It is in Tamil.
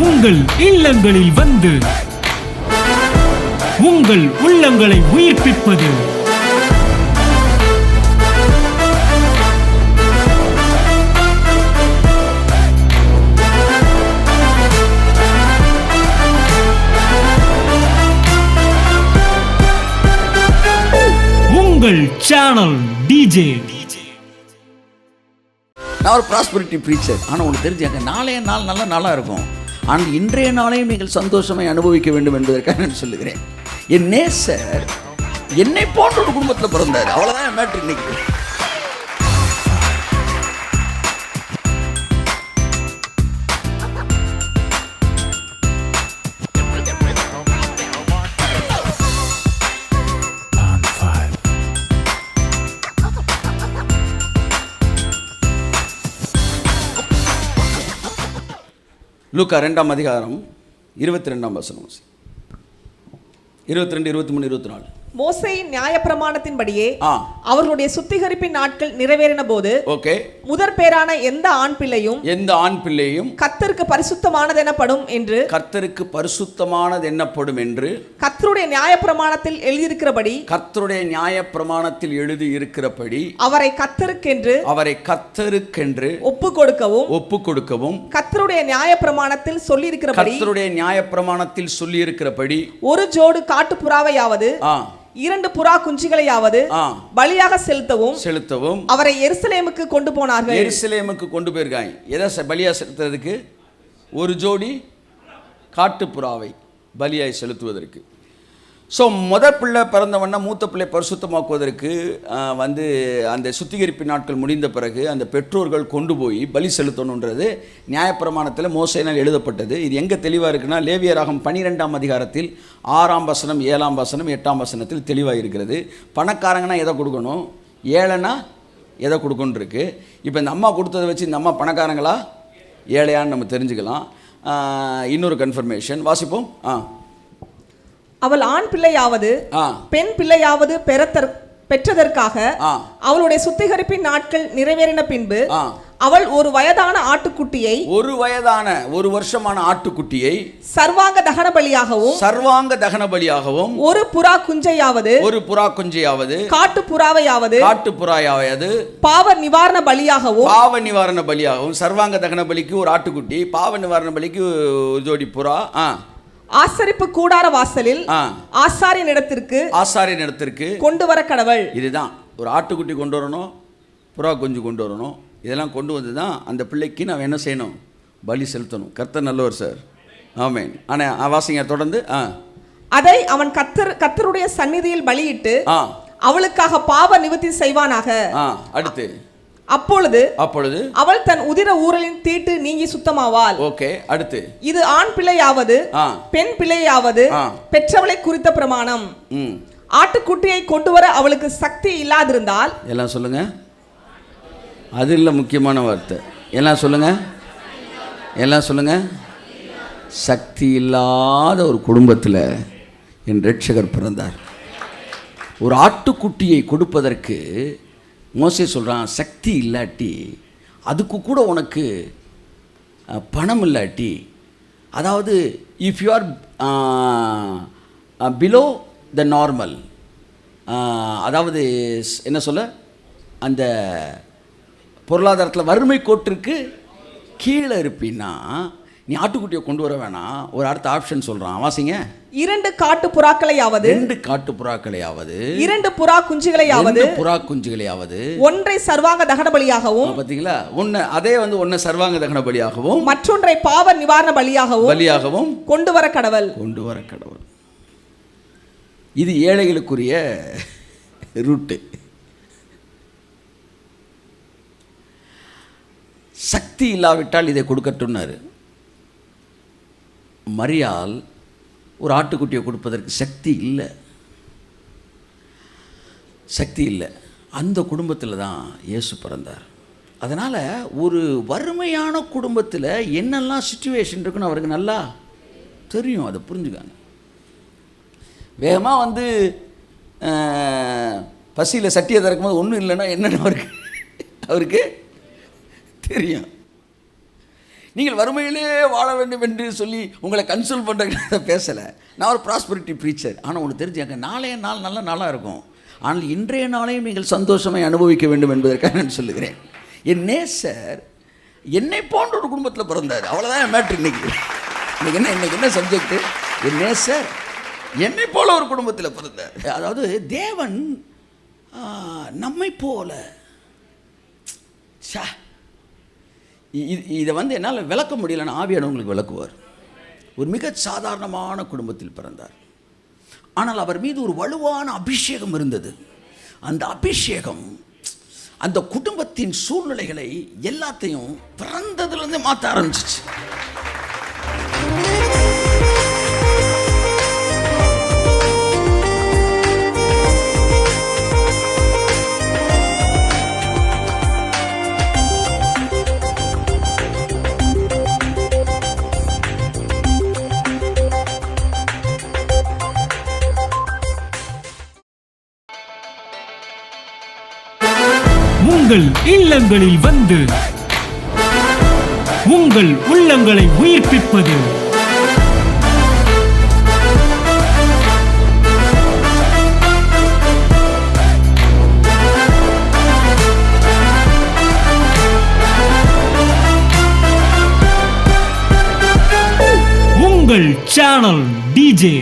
உங்கள் இல்லங்களில் வந்து உங்கள் உள்ளங்களை உயிர்ப்பிப்பது உங்கள் சேனல் டிஜே. நான் ஒரு ப்ராஸ்பரிட்டி ப்ரீச்சர். ஆனால் உங்களுக்கு தெரிஞ்சாங்க நாளைய நாள் நல்ல நாளாக இருக்கும். ஆனால் இன்றைய நாளையும் நீங்கள் சந்தோஷமாய் அனுபவிக்க வேண்டும் என்பதற்காக நான் சொல்லுகிறேன். என் நேசர் என்னை போன்ற ஒரு குடும்பத்தில் பிறந்தார். அவ்வளோதான் என் மேட்ரு இன்னைக்கு. லூக்கா 2ஆம் அதிகாரம் 22ஆம் வசனம். 22, 23, 24. மோசேயின் நியாயப்பிரமாணத்தின்படியே அவர்களுடைய சுத்திகரிப்பின் நாட்கள் நிறைவேறின போது முதற் பேரான எந்த ஆண் பிள்ளையும் கர்த்தருக்கு பரிசுத்தமானது எனப்படும் என்று கர்த்தருடைய நியாயப்பிரமாணத்தில் எழுதியிருக்கிறபடி அவரை கர்த்தருக்கென்று ஒப்பு கொடுக்கவும் கர்த்தருடைய நியாயப்பிரமாணத்தில் சொல்லியிருக்கிறபடி ஒரு ஜோடு காட்டுப்புறாவையாவது 2 புறா குஞ்சுகளையாவது பலியாக செலுத்தவும் அவரை எருசலேமுக்கு கொண்டு போனார்கள். எருசலேமுக்கு கொண்டு போயிருக்காங்க. எதை பலியா செலுத்துறதுக்கு? ஒரு ஜோடி காட்டுப்புறாவை பலியாய் செலுத்துவதற்கு. ஸோ முதல் பிள்ளை பிறந்தவன்னா மூத்த பிள்ளை பரிசுத்தமாக்குவதற்கு அந்த சுத்திகரிப்பு நாட்கள் முடிந்த பிறகு அந்த பெற்றோர்கள் கொண்டு போய் பலி செலுத்தணுன்றது நியாயப்பிரமாணத்தில் மோசேயினால் எழுதப்பட்டது. இது எங்கே தெளிவாக இருக்குன்னா, லேவியராகம் 12ஆம் அதிகாரத்தில் 6ஆம் வசனம் 7ஆம் வசனம் 8ஆம் வசனத்தில் தெளிவாக இருக்கிறது. பணக்காரங்கன்னா எதை கொடுக்கணும், ஏழைனா எதை கொடுக்கணும் இருக்கு. இப்போ இந்த அம்மா கொடுத்ததை வச்சு இந்த அம்மா பணக்காரங்களா ஏழையான்னு நம்ம தெரிஞ்சுக்கலாம். இன்னொரு கன்ஃபர்மேஷன் வாசிப்போம். அவள் ஆண் பிள்ளையாவது பெண் பிள்ளையாவது பெற்றதற்காக அவளுடைய சுத்திகரிப்பின் நாட்கள் நிறைவேறின பின்பு அவள் ஒரு வயதான ஆட்டுக்குட்டியை ஒரு வருஷமான ஆட்டுக்குட்டியை சர்வாங்க தகன பலியாகவும் ஒரு புறா குஞ்சையாவது காட்டுப்புறாவையாவது பாவ நிவாரண பலியாகவும் சர்வாங்க தகன பலிக்கு ஒரு ஆட்டுக்குட்டி, பாவ நிவாரண பலிக்கு ஒரு ஜோடி புறா ஆசரிப்பு கூடார வாசலில் ஆசாரியன் இடத்திற்கு கொண்டு வர கடவுள். இதுதான் ஒரு ஆட்டுக்குட்டி கொண்டு வரணும், புறா குஞ்சு கொண்டு வரணும். இதெல்லாம் கொண்டு வந்து தான் அந்த பிள்ளைக்கு நான் என்ன செய்யணும், பலி செலுத்தணும். கர்த்தர் நல்லவர் சார். ஆமென். ஆனால் வாசிங்க தொடர்ந்து. அதை அவன் கர்த்தருடைய சந்நிதியில் பலியிட்டு அவளுக்காக பாவ நிவர்த்தி செய்வானாக. அடுத்து அப்பொழுது அவள் தன் உதிர ஊரலின் தீட்டு நீங்கி சுத்தமாவாள். ஓகே. அடுத்து இது ஆண் பிள்ளையாவது பெண் பிள்ளையாவது பெற்றவளை குறித்த பிரமாணம். ஆட்டுக்குட்டியை கொண்டு வர அவளுக்கு சக்தி இல்லாதிருந்தால், எல்லாம் சொல்லுங்க, அது இல்லை முக்கியமான வார்த்தை. எல்லாம் சொல்லுங்க, சக்தி இல்லாத ஒரு குடும்பத்தில் என் ரட்சகர் பிறந்தார். ஒரு ஆட்டுக்குட்டியை கொடுப்பதற்கு மோசே சொல்கிறான், சக்தி இல்லாட்டி, அதுக்கு கூட உனக்கு பணம் இல்லாட்டி, அதாவது if you are below the normal, அதாவது என்ன சொல்ல, அந்த பொருளாதாரத்தில் வறுமை கோட்டிற்கு கீழே இருப்பின்னா நீ ஆட்டுக்குட்டியை கொண்டு வர வேணாம். ஒரு அடுத்த ஆப்ஷன் சொல்கிறான், வாசிங்க. 2 காட்டுப்புறாக்களையாவது 2 புறா குஞ்சுகளையாவது ஒன்றை சர்வாங்க தகன பலியாகவும், பார்த்தீங்களா, ஒன்று சர்வாங்க தகன பலியாகவும் மற்றொன்றை பாவ நிவாரண பலியாகவும் கொண்டு வர கடவுள். இது ஏழைகளுக்குரிய ரூட்டு. சக்தி இல்லாவிட்டால் இதை கொடுக்கட்டும்னாரு. மரியாள் ஒரு ஆட்டுக்குட்டியை கொடுப்பதற்கு சக்தி இல்லை. அந்த குடும்பத்தில் தான் இயேசு பிறந்தார். அதனால் ஒரு வறுமையான குடும்பத்தில் என்னெல்லாம் சிச்சுவேஷன் இருக்குன்னு அவருக்கு நல்லா தெரியும். அதை புரிஞ்சுக்காங்க. வேகமாக பசியில் சட்டியை திறக்கும் போது ஒன்றும் இல்லைன்னா என்னென்னு அவருக்கு தெரியும். நீங்கள் வறுமையிலே வாழ வேண்டும் என்று சொல்லி உங்களை கன்சல்ட் பண்ணுறத பேசலை. நான் ஒரு ப்ராஸ்பரிட்டி ப்ரீச்சர். ஆனால் உங்களுக்கு தெரிஞ்சாங்க, நாளைய நாள் நல்ல நாளாக இருக்கும், ஆனால் இன்றைய நாளையும் நீங்கள் சந்தோஷமை அனுபவிக்க வேண்டும் என்பதற்காக நான் சொல்லுகிறேன். என் நேசர் என்னை போன்ற ஒரு குடும்பத்தில் பிறந்தார். அவ்வளோதான் என் மேட்ரு. இன்னைக்கு என்ன சப்ஜெக்டு? என் நேசர் என்னை போல ஒரு குடும்பத்தில் பிறந்தார். அதாவது தேவன் நம்மை போல. இதை என்னால் விளக்க முடியலன்னு ஆவியானவங்களுக்கு விளக்குவார். ஒரு மிக சாதாரணமான குடும்பத்தில் பிறந்தார். ஆனால் அவர் மீது ஒரு வலுவான அபிஷேகம் இருந்தது. அந்த அபிஷேகம் அந்த குடும்பத்தின் சூழ்நிலைகளை எல்லாத்தையும் பிறந்ததுலேருந்து மாற்ற ஆரம்பிச்சிச்சு. உங்கள் இல்லங்களில் வந்து உங்கள் உள்ளங்களை உயிர்ப்பிப்பது உங்கள் சேனல் டிஜே.